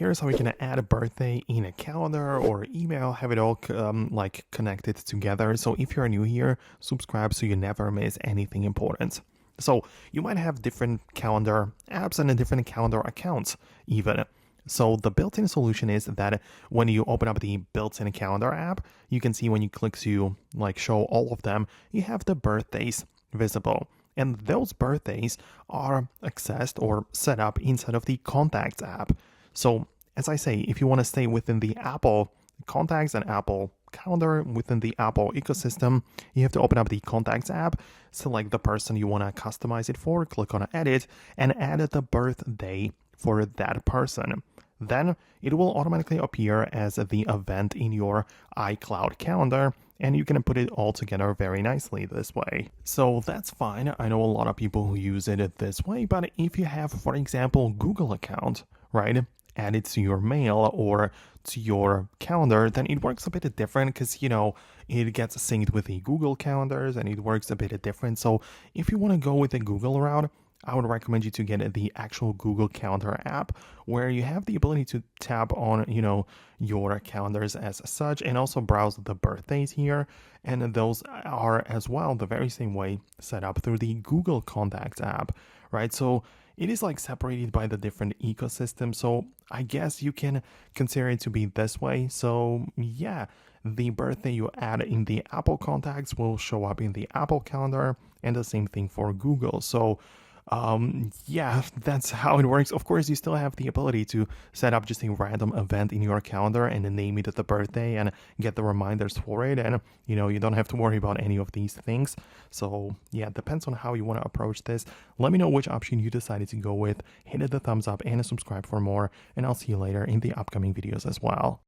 here's how you can add a birthday in a calendar or email, have it all like connected together. So if you're new here, subscribe so you never miss anything important. So you might have different calendar apps and different calendar accounts even. So the built-in solution is that when you open up the built-in calendar app, you can see when you click to like show all of them, you have the birthdays visible. And those birthdays are accessed or set up inside of the Contacts app. So as I say, if you want to stay within the Apple Contacts and Apple Calendar within the Apple ecosystem, you have to open up the Contacts app, select the person you want to customize it for, click on Edit, and add the birthday for that person. Then it will automatically appear as the event in your iCloud calendar, and you can put it all together very nicely this way. So that's fine. I know a lot of people who use it this way, but if you have, for example, Google account, right? Add it to your mail or to your calendar, then it works a bit different because, it gets synced with the Google calendars and it works a bit different. So if you want to go with the Google route, I would recommend you to get the actual Google Calendar app where you have the ability to tap on, your calendars as such and also browse the birthdays here. And those are as well the very same way set up through the Google Contacts app, right? So it is like separated by the different ecosystems. So I guess you can consider it to be this way. So yeah, the birthday you add in the Apple Contacts will show up in the Apple Calendar and the same thing for Google. So yeah, that's how it works. Of course, you still have the ability to set up just a random event in your calendar and then name it the birthday and get the reminders for it. And, you don't have to worry about any of these things. So yeah, it depends on how you want to approach this. Let me know which option you decided to go with. Hit the thumbs up and subscribe for more. And I'll see you later in the upcoming videos as well.